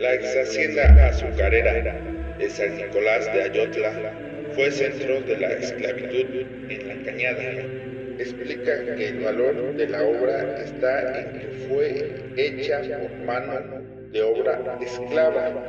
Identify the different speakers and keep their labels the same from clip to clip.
Speaker 1: La ex hacienda azucarera de San Nicolás de Ayotla fue centro de la esclavitud en la Cañada. Explica que el valor de la obra está en que fue hecha por mano de obra esclava.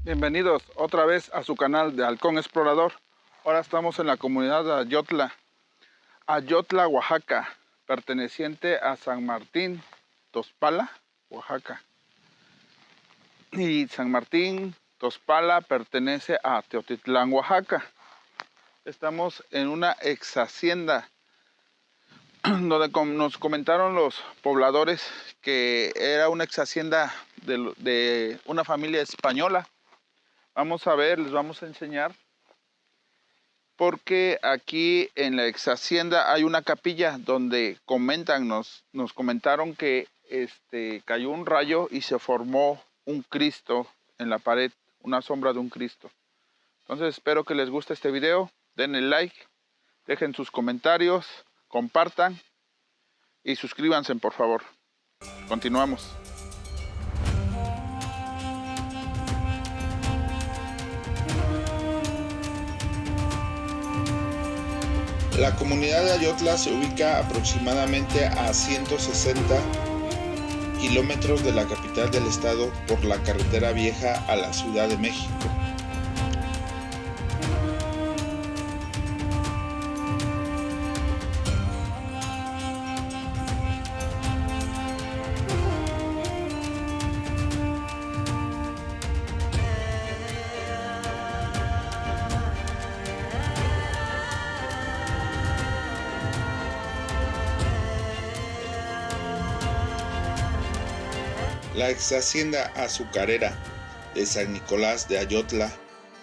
Speaker 2: Bienvenidos otra vez a su canal de Halcón Explorador. Ahora estamos en la comunidad de Ayotla, Oaxaca, perteneciente a San Martín Tospala, Oaxaca. Y San Martín Tospala pertenece a Teotitlán, Oaxaca. Estamos en una ex hacienda donde nos comentaron los pobladores que era una ex hacienda de una familia española. Vamos a ver, les vamos a enseñar, porque aquí en la ex hacienda hay una capilla donde nos comentaron que cayó un rayo y se formó un Cristo en la pared, una sombra de un Cristo. Entonces espero que les guste este video, denle like, dejen sus comentarios, compartan y suscríbanse por favor. Continuamos.
Speaker 1: La comunidad de Ayotla se ubica aproximadamente a 160 kilómetros de la capital del estado por la carretera vieja a la Ciudad de México. La ex hacienda azucarera de San Nicolás de Ayotla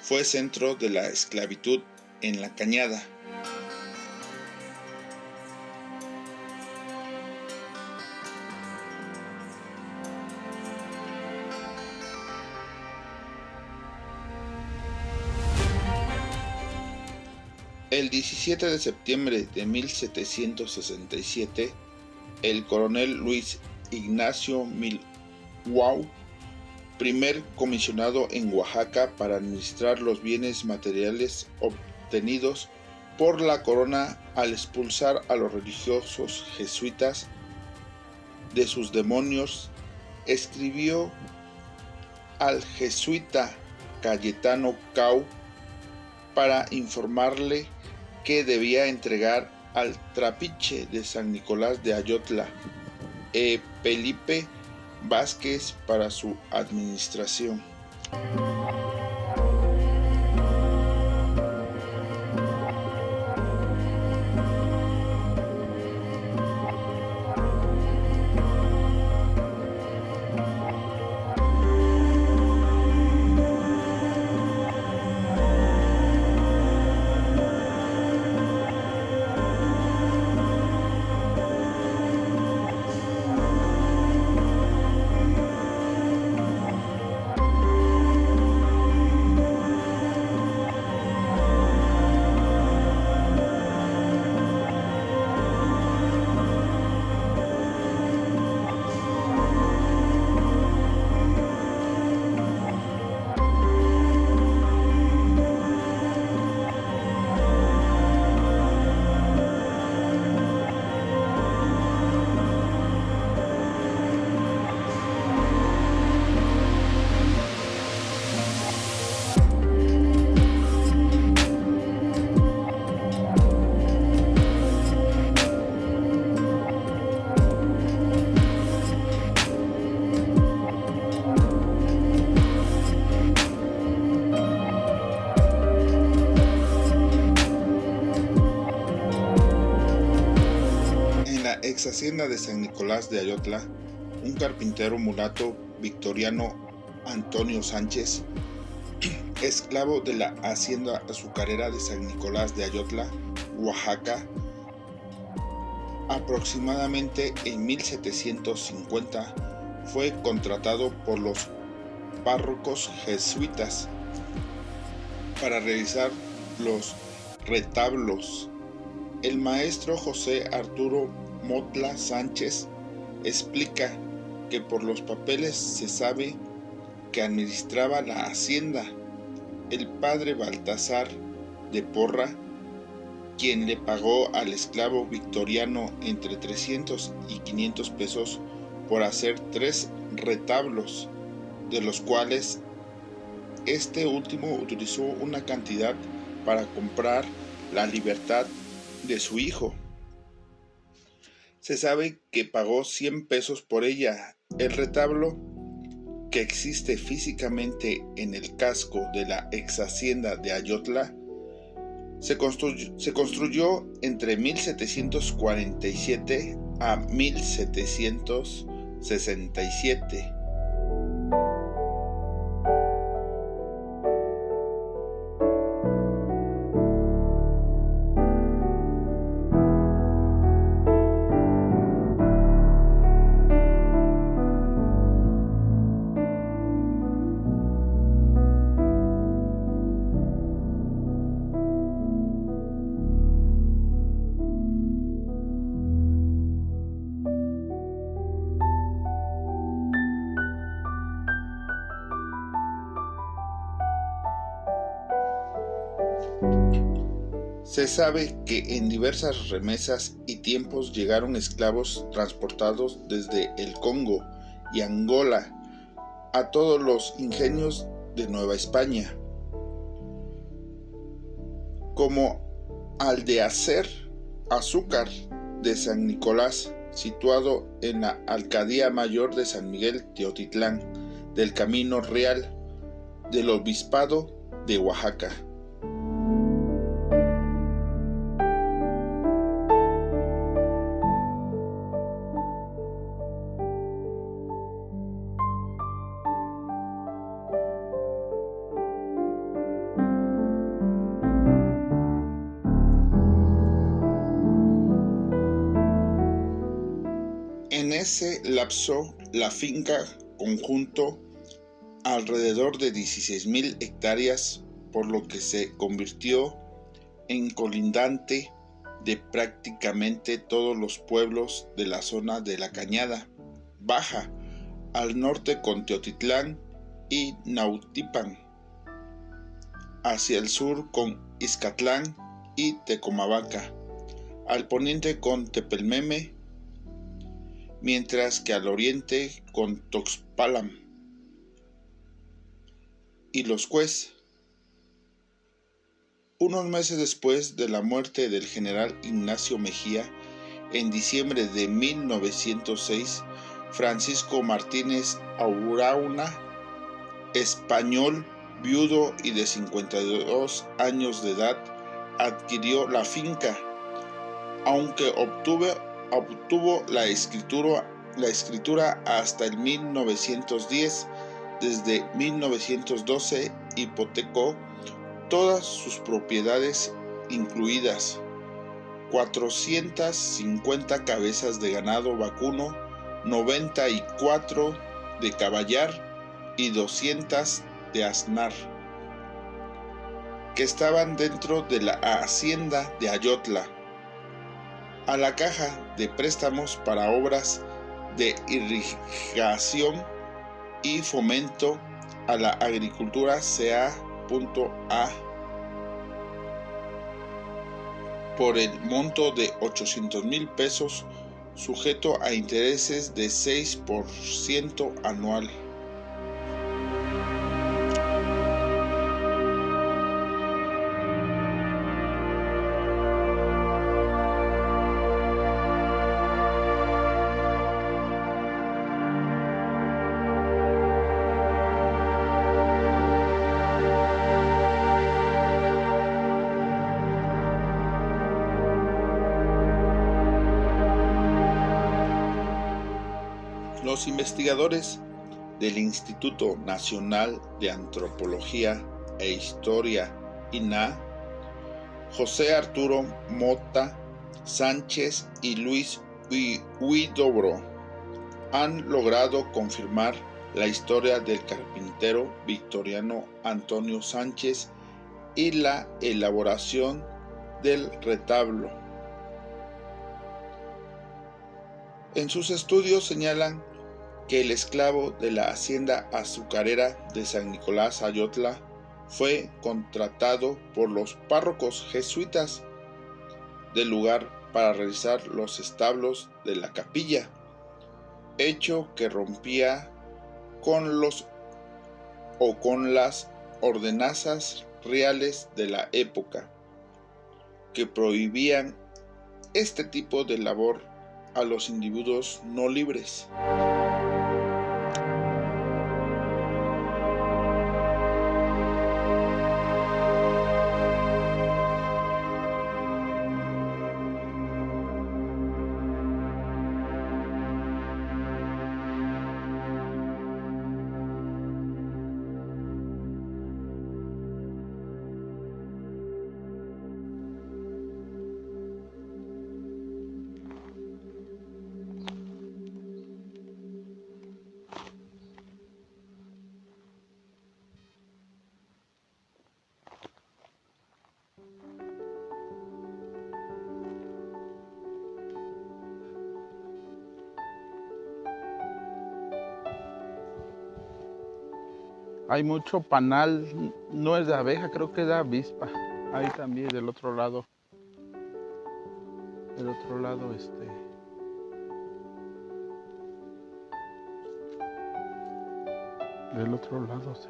Speaker 1: fue centro de la esclavitud en la Cañada. El 17 de septiembre de 1767, el coronel Luis Ignacio Milwau, primer comisionado en Oaxaca para administrar los bienes materiales obtenidos por la corona al expulsar a los religiosos jesuitas de sus demonios, escribió al jesuita Cayetano Cau para informarle que debía entregar al trapiche de San Nicolás de Ayotla, Felipe Vázquez, para su administración. ex hacienda de San Nicolás de Ayotla, un carpintero mulato victoriano Antonio Sánchez, esclavo de la hacienda azucarera de San Nicolás de Ayotla, Oaxaca, aproximadamente en 1750, fue contratado por los párrocos jesuitas para realizar los retablos. El maestro José Arturo Motla Sánchez explica que por los papeles se sabe que administraba la hacienda el padre Baltasar de Porra, quien le pagó al esclavo victoriano entre 300 y 500 pesos por hacer 3 retablos, de los cuales este último utilizó una cantidad para comprar la libertad de su hijo. Se sabe que pagó 100 pesos por ella. El retablo, que existe físicamente en el casco de la ex hacienda de Ayotla, se construyó entre 1747 a 1767. Se sabe que en diversas remesas y tiempos llegaron esclavos transportados desde el Congo y Angola a todos los ingenios de Nueva España, como al de hacer azúcar de San Nicolás, situado en la Alcaldía Mayor de San Miguel Teotitlán, del Camino Real del Obispado de Oaxaca. En ese lapso, la finca conjunto alrededor de 16,000 hectáreas, por lo que se convirtió en colindante de prácticamente todos los pueblos de la zona de la Cañada Baja, al norte con Teotitlán y Nautipan, hacia el sur con Izcatlán y Tecomavaca, al poniente con Tepelmeme, mientras que al oriente con Toxpalam y Los Cues. Unos meses después de la muerte del general Ignacio Mejía, en diciembre de 1906, Francisco Martínez Aurauna, español, viudo y de 52 años de edad, adquirió la finca, aunque obtuvo la escritura hasta el 1910. Desde 1912 hipotecó todas sus propiedades, incluidas 450 cabezas de ganado vacuno, 94 de caballar y 200 de asnar, que estaban dentro de la hacienda de Ayotla, a la Caja de Préstamos para Obras de Irrigación y Fomento a la Agricultura CA.A por el monto de 800,000 pesos, sujeto a intereses de 6% anual. Los investigadores del Instituto Nacional de Antropología e Historia, INAH, José Arturo Mota Sánchez y Luis Huidobro, han logrado confirmar la historia del carpintero victoriano Antonio Sánchez y la elaboración del retablo. En sus estudios señalan que el esclavo de la hacienda azucarera de San Nicolás Ayotla fue contratado por los párrocos jesuitas del lugar para realizar los establos de la capilla, hecho que rompía con las ordenanzas reales de la época, que prohibían este tipo de labor a los individuos no libres.
Speaker 2: Hay mucho panal, no es de abeja, creo que es de avispa. Ahí también, del otro lado. Del otro lado, Del otro lado, sí.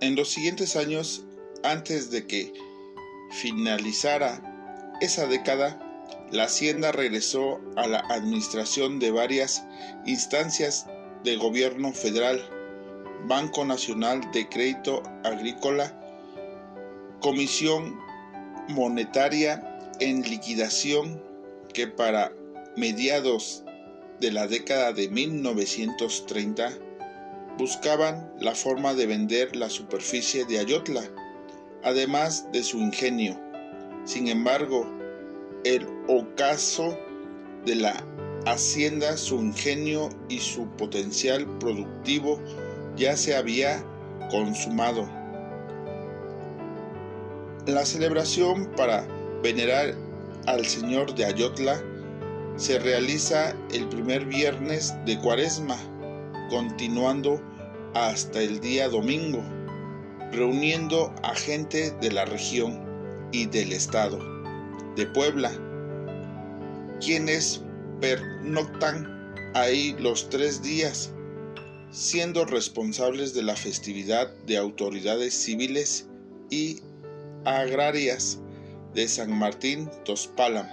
Speaker 1: En los siguientes años, antes de que finalizara esa década, la hacienda regresó a la administración de varias instancias de gobierno federal: Banco Nacional de Crédito Agrícola, Comisión Monetaria en liquidación, que para mediados de la década de 1930 buscaban la forma de vender la superficie de Ayotla, además de su ingenio. Sin embargo, el ocaso de la hacienda, su ingenio y su potencial productivo ya se había consumado. La celebración para venerar al Señor de Ayotla se realiza el primer viernes de Cuaresma, continuando hasta el día domingo, reuniendo a gente de la región y del estado de Puebla, quienes pernoctan ahí los 3 días, siendo responsables de la festividad de autoridades civiles y agrarias de San Martín Tospálam.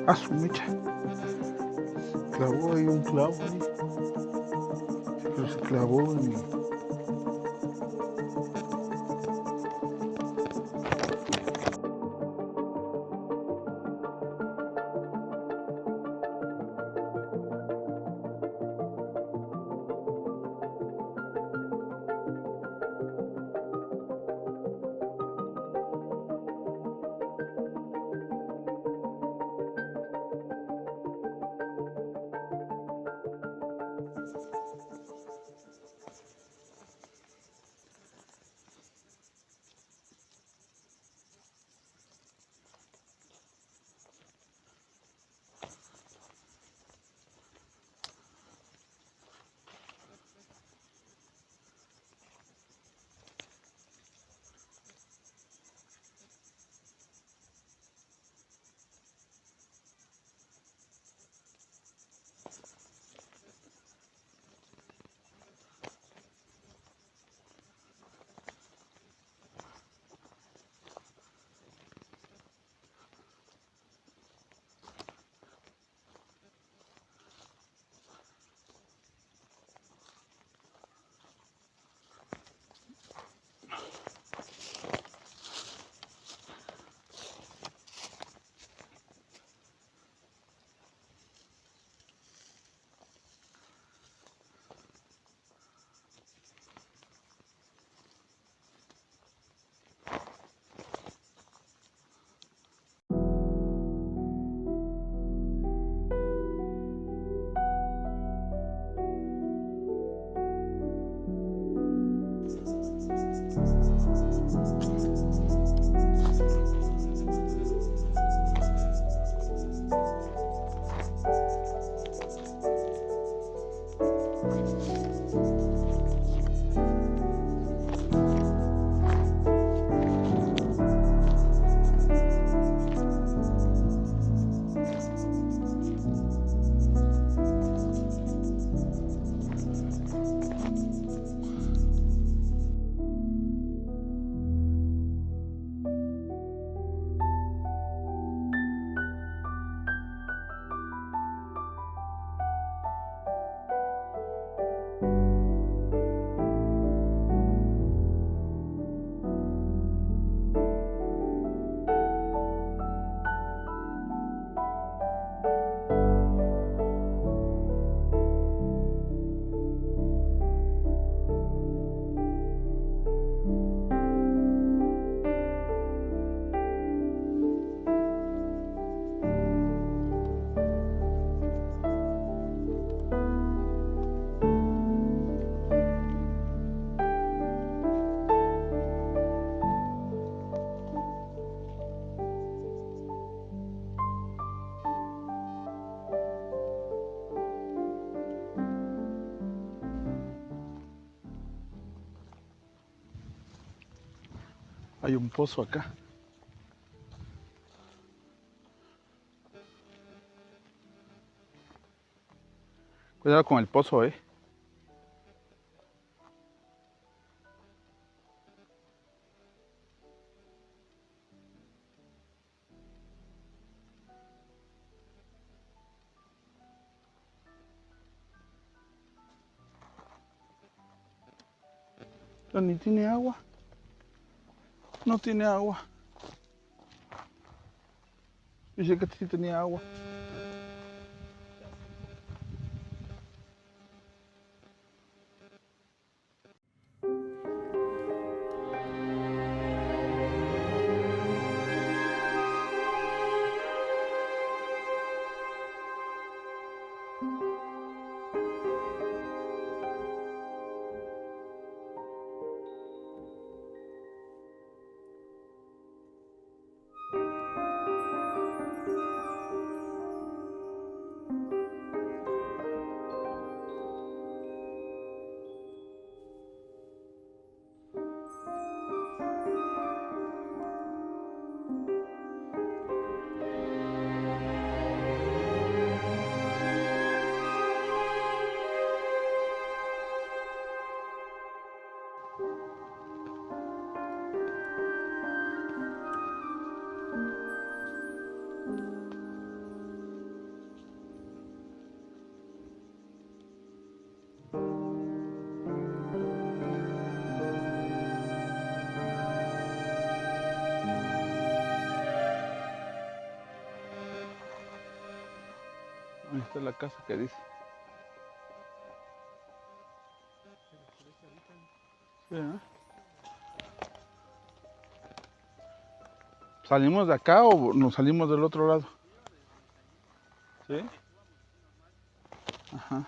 Speaker 2: A su mecha. Clavó ahí un clavo ahí. Pero se clavó en mi... Hay un pozo acá. Cuidado con el pozo, Ni tiene agua. No tiene agua. Dice que sí tenía agua. Esta es la casa que dice. Sí, ¿eh? ¿Salimos de acá o nos salimos del otro lado? ¿Sí? Ajá.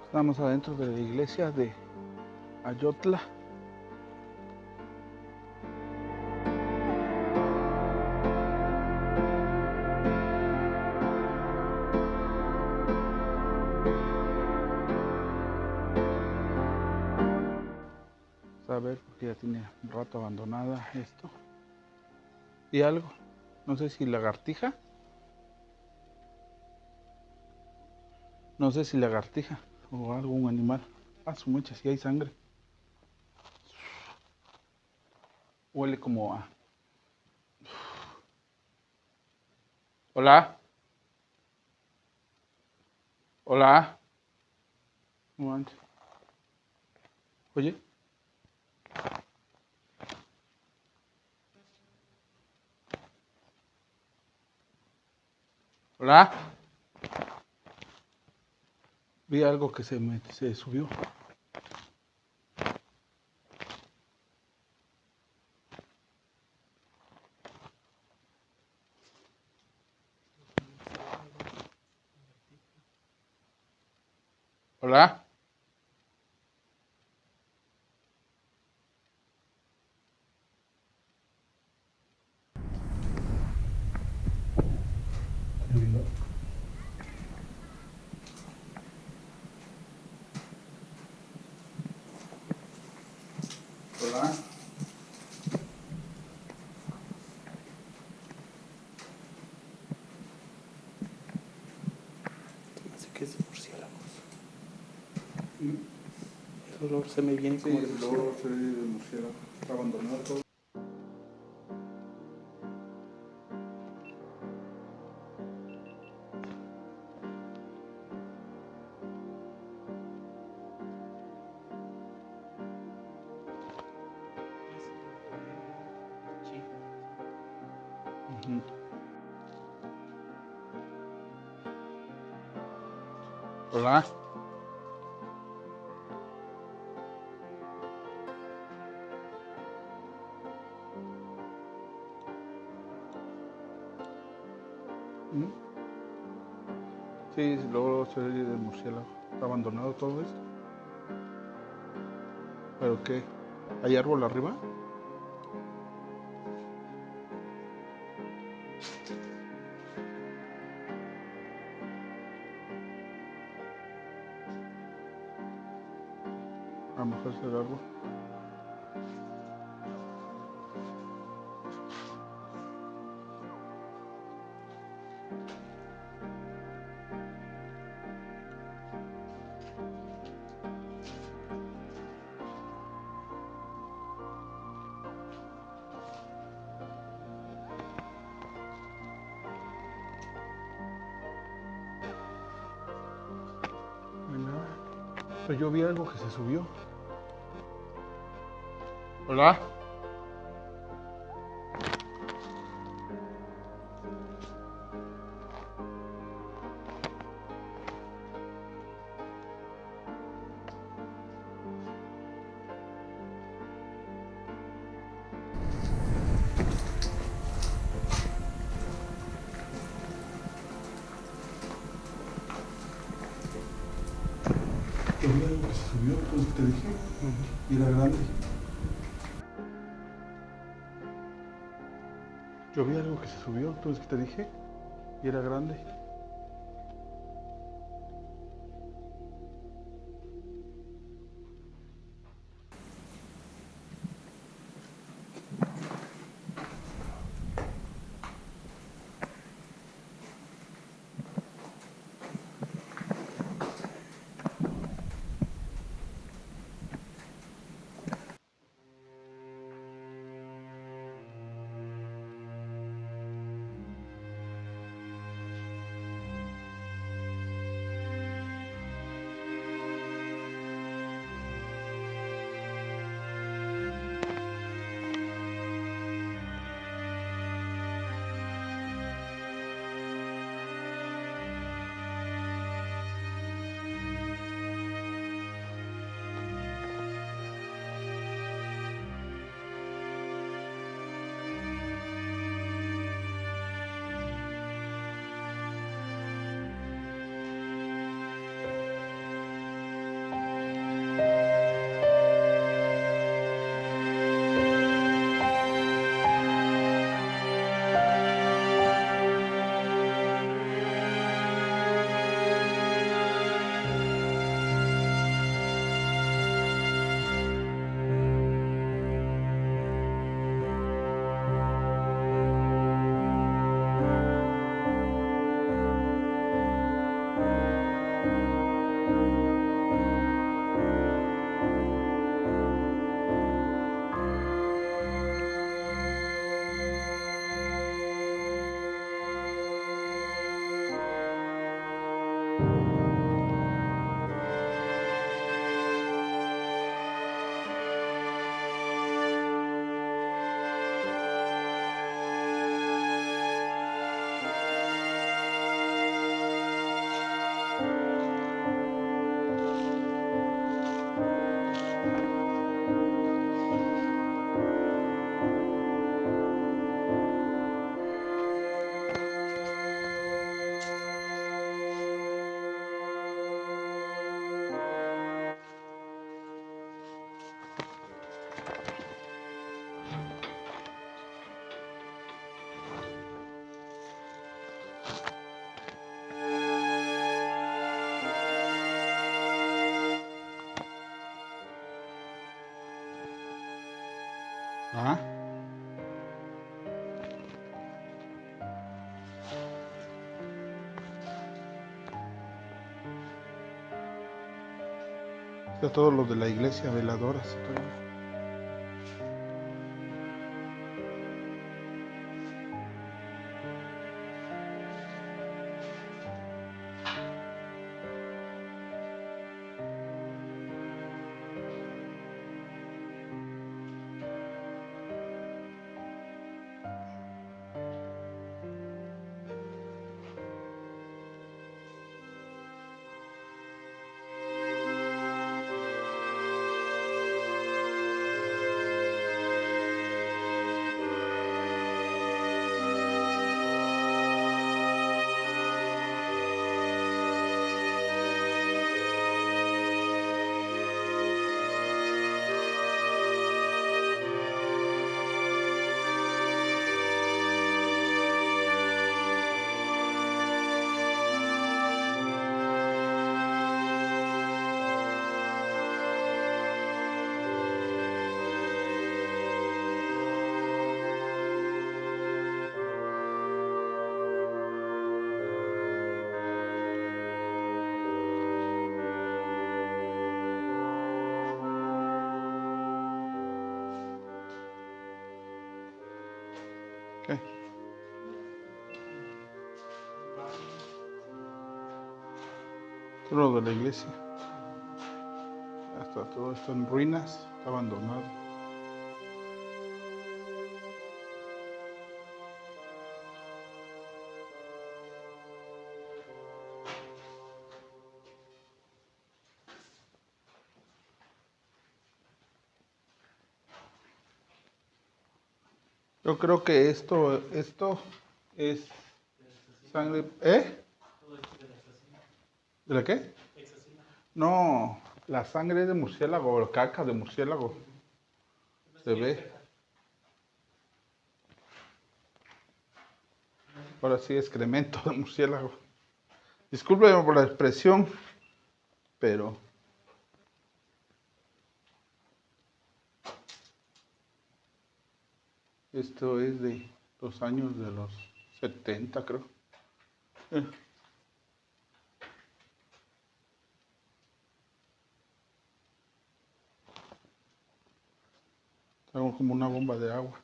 Speaker 2: Estamos adentro de la iglesia de Ayotla. A ver, porque ya tiene un rato abandonada esto. Y algo, no sé si lagartija. No sé si lagartija o algún animal. Ah, su mecha, si hay sangre. Huele como a... Hola. Hola. No manches. Oye. Hola. Vi algo que se subió. Hola. Hola.
Speaker 3: Así que es de murciélagos. El olor se me viene como de murciélago.
Speaker 2: El olor se ve de murciélago. Está abandonado todo. Hola.
Speaker 4: Sí, luego se oye de murciélago. Está abandonado todo esto. ¿Pero qué? ¿Hay árbol arriba? A lo mejor es el árbol. No hay nada. Pero yo vi algo que se subió. Hola. Yo vi algo que se subió, pues te dije. Y era grande. Yo vi algo que se subió, entonces que te dije, y era grande. ¿Ah? Está todo lo de la iglesia, veladoras y todo. Solo de la iglesia. Hasta todo está en ruinas, está abandonado. Yo creo que esto es sangre. ¿Eh? ¿De la qué? No, la sangre de murciélago, o caca de murciélago. Se ve. Ahora sí, excremento de murciélago. Discúlpeme por la expresión, pero esto es de los años de los 70, creo. Hago como una bomba de agua.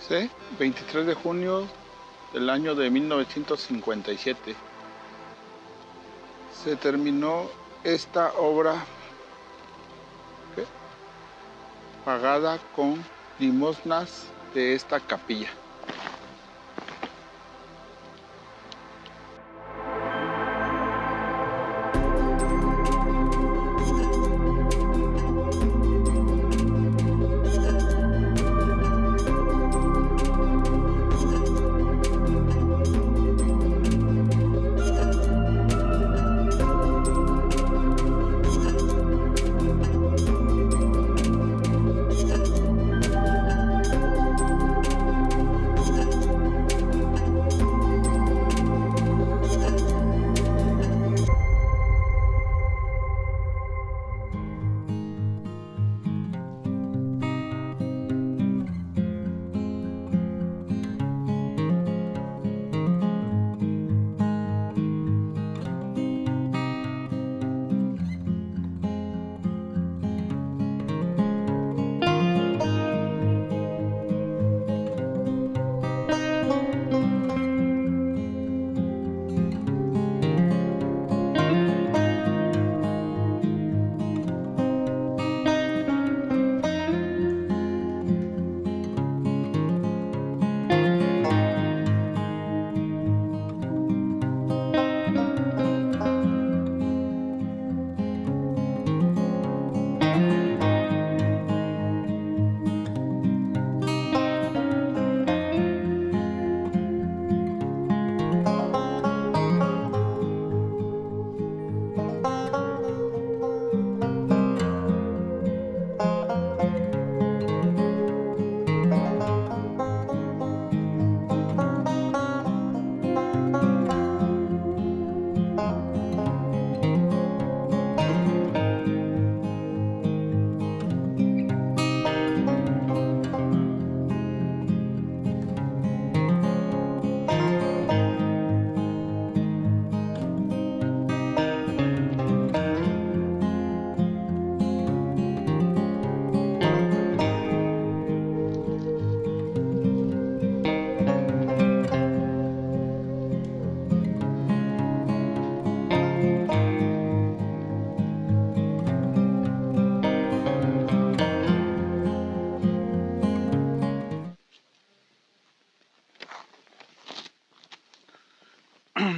Speaker 2: ¿Sí? 23 de junio del año de 1957. Se terminó esta obra. ¿Qué? pagada con limosnas de esta capilla.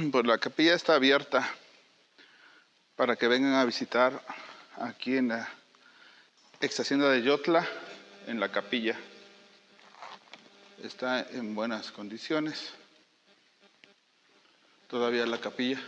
Speaker 2: Pues la capilla está abierta para que vengan a visitar aquí en la ex hacienda de Ayotla, en la capilla. Está en buenas condiciones todavía la capilla.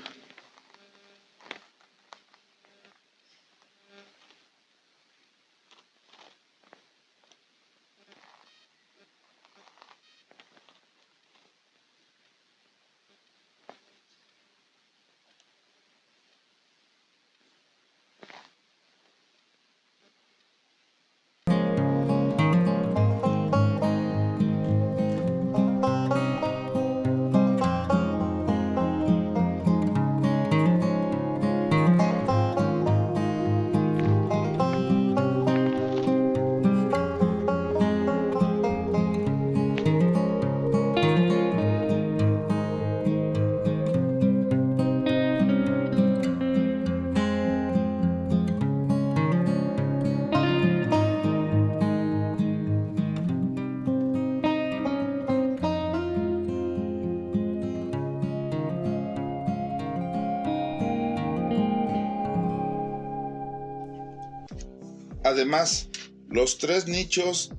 Speaker 1: Además, los 3 nichos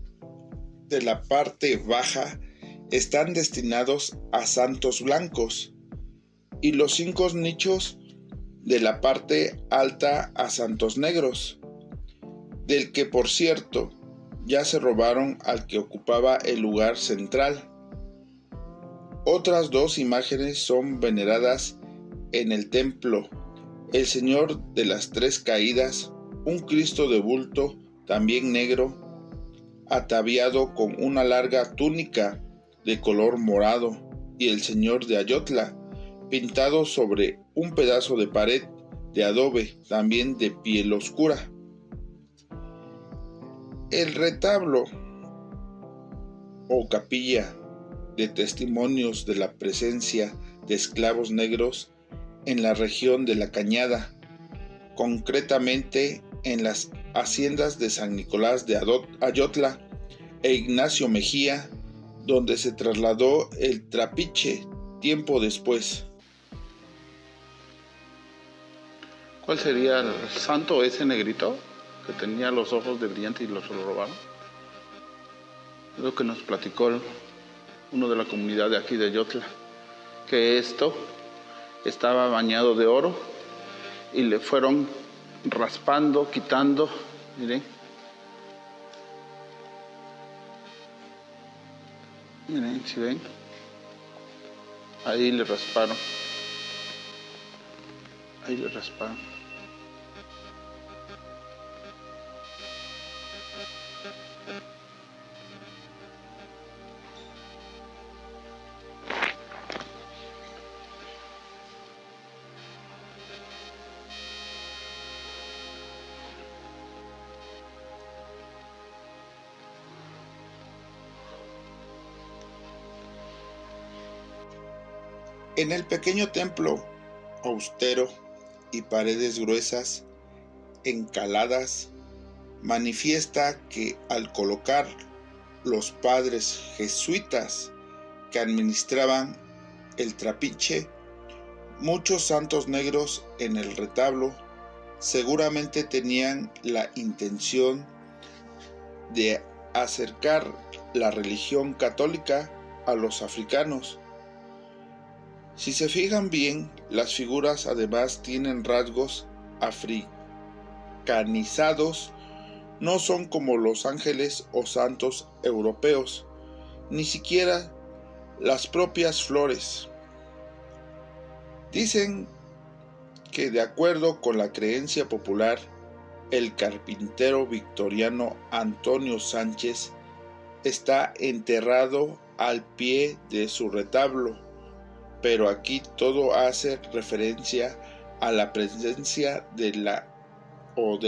Speaker 1: de la parte baja están destinados a santos blancos y los 5 nichos de la parte alta a santos negros, del que por cierto ya se robaron al que ocupaba el lugar central. Otras 2 imágenes son veneradas en el templo: el Señor de las 3 caídas, un Cristo de bulto, también negro, ataviado con una larga túnica de color morado, y el Señor de Ayotla, pintado sobre un pedazo de pared de adobe, también de piel oscura. El retablo o capilla de testimonios de la presencia de esclavos negros en la región de la Cañada, concretamente en las haciendas de San Nicolás de Ayotla e Ignacio Mejía, donde se trasladó el trapiche tiempo después.
Speaker 2: ¿Cuál sería el santo ese negrito que tenía los ojos de brillante y los robaron? Es lo que nos platicó uno de la comunidad de aquí de Ayotla, que esto estaba bañado de oro y le fueron raspando, quitando, miren. Miren, si ven, ahí le rasparon. Ahí le rasparon.
Speaker 1: En el pequeño templo, austero y paredes gruesas, encaladas, manifiesta que al colocar los padres jesuitas que administraban el trapiche, muchos santos negros en el retablo seguramente tenían la intención de acercar la religión católica a los africanos. Si se fijan bien, las figuras además tienen rasgos africanizados, no son como los ángeles o santos europeos, ni siquiera las propias flores. Dicen que de acuerdo con la creencia popular, el carpintero victoriano Antonio Sánchez está enterrado al pie de su retablo, pero aquí todo hace referencia a la presencia de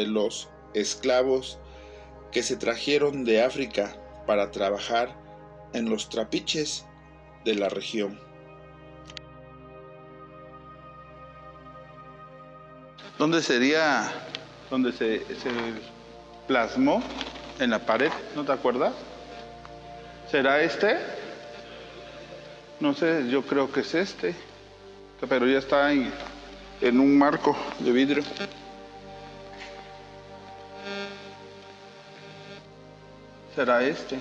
Speaker 1: los esclavos que se trajeron de África para trabajar en los trapiches de la región.
Speaker 2: ¿Dónde sería donde se plasmó en la pared? ¿No te acuerdas? ¿Será este? No sé, yo creo que es este, pero ya está en un marco de vidrio. ¿Será este?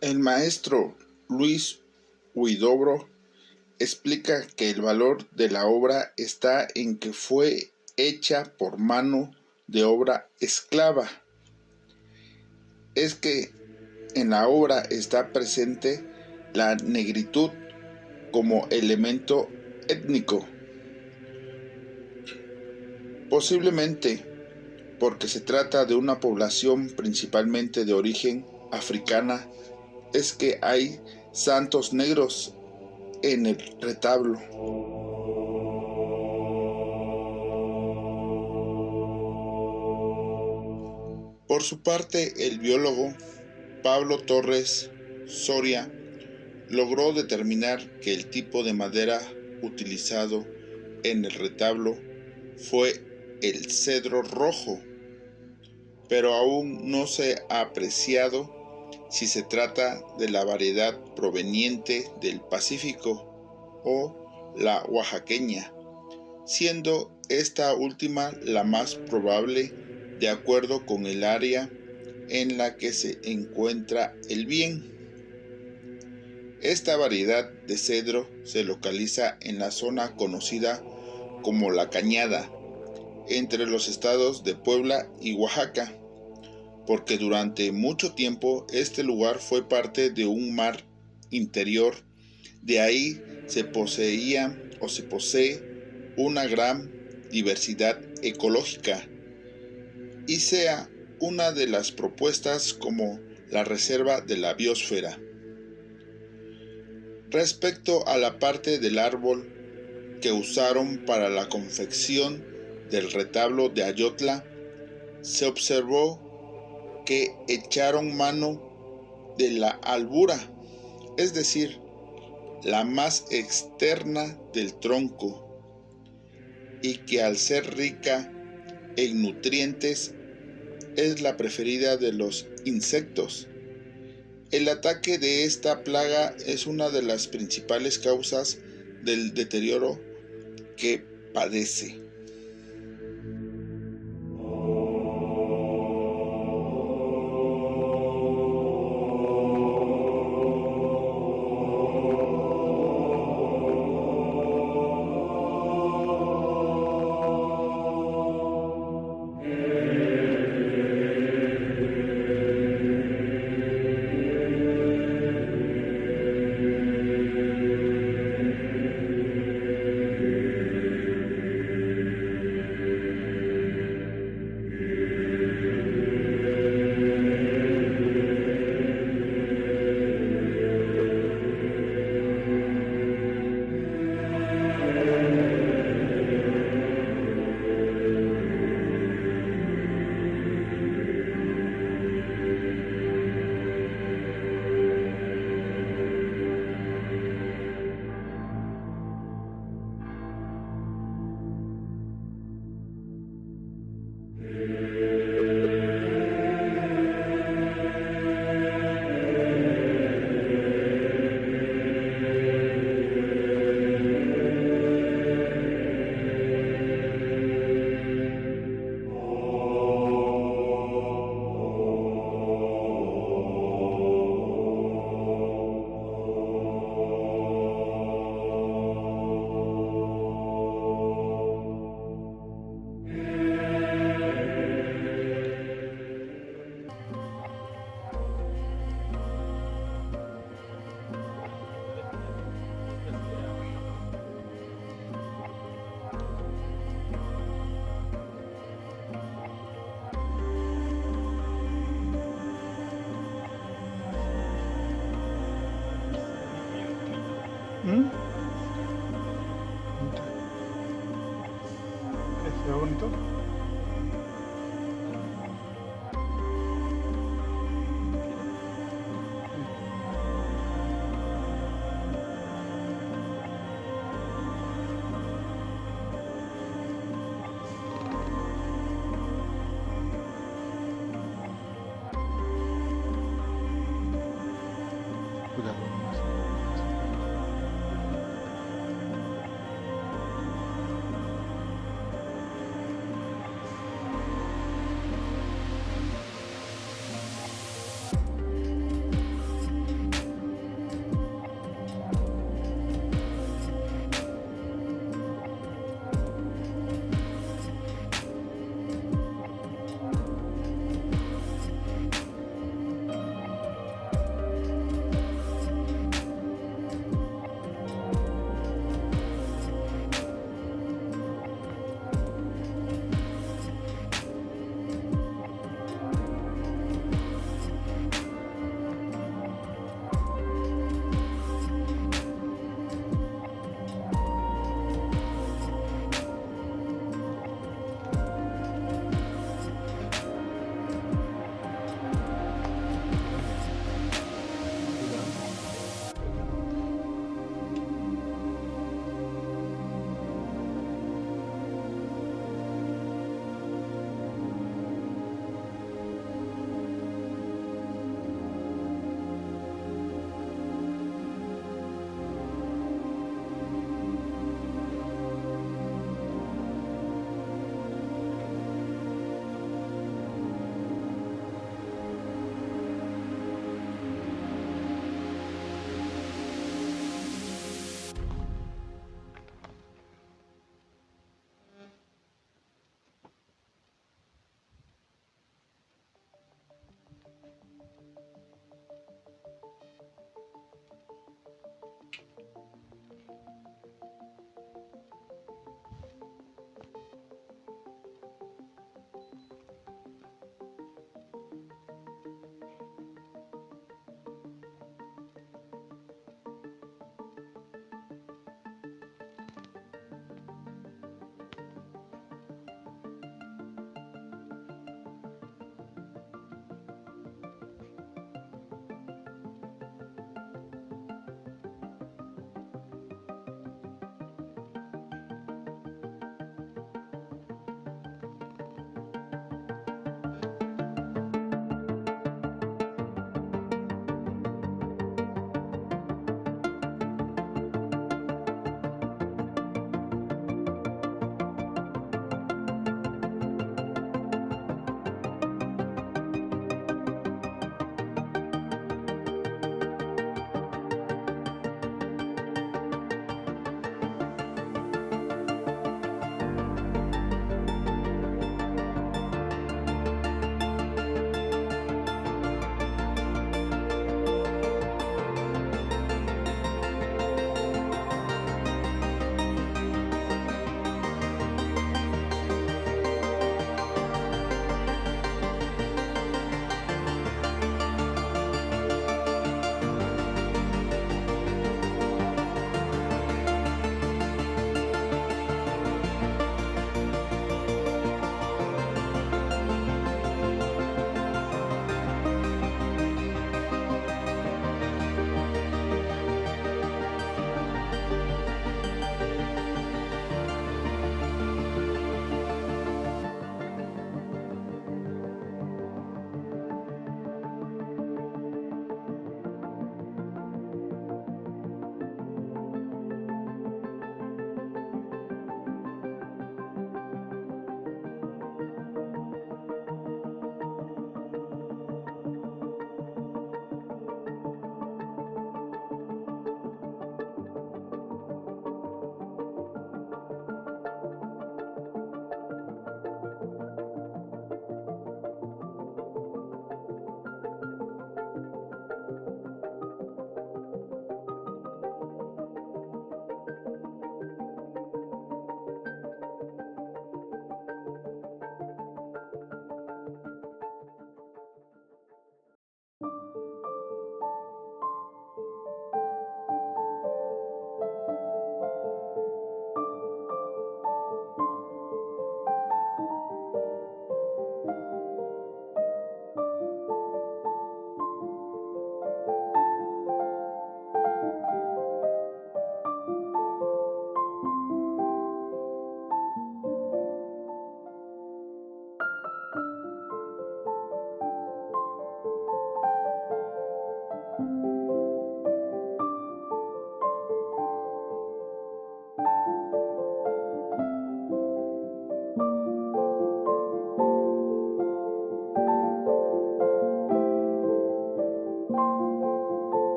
Speaker 1: El maestro Luis Huidobro explica que el valor de la obra está en que fue hecha por mano de obra esclava. Es que en la obra está presente la negritud como elemento étnico, posiblemente porque se trata de una población principalmente de origen africana. Es que hay santos negros en el retablo. Por su parte, el biólogo Pablo Torres Soria logró determinar que el tipo de madera utilizado en el retablo fue el cedro rojo, pero aún no se ha apreciado si se trata de la variedad proveniente del Pacífico o la oaxaqueña, siendo esta última la más probable de acuerdo con el área en la que se encuentra el bien. Esta variedad de cedro se localiza en la zona conocida como La Cañada, entre los estados de Puebla y Oaxaca, porque durante mucho tiempo este lugar fue parte de un mar interior. De ahí se posee una gran diversidad ecológica y sea una de las propuestas como la reserva de la biosfera. Respecto a la parte del árbol que usaron para la confección del retablo de Ayotla, se observó que echaron mano de la albura, es decir, la más externa del tronco, y que al ser rica en nutrientes es la preferida de los insectos. El ataque de esta plaga es una de las principales causas del deterioro que padece.
Speaker 4: ¿Mm? ¿Se ve bonito? Cuidado nomás.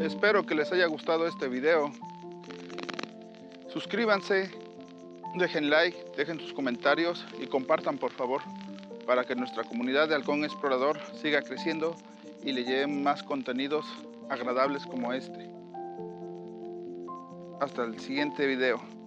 Speaker 2: espero que les haya gustado este video. Suscríbanse, dejen like, dejen sus comentarios y compartan por favor, para que nuestra comunidad de Halcón Explorador siga creciendo y le lleven más contenidos agradables como este. Hasta el siguiente video.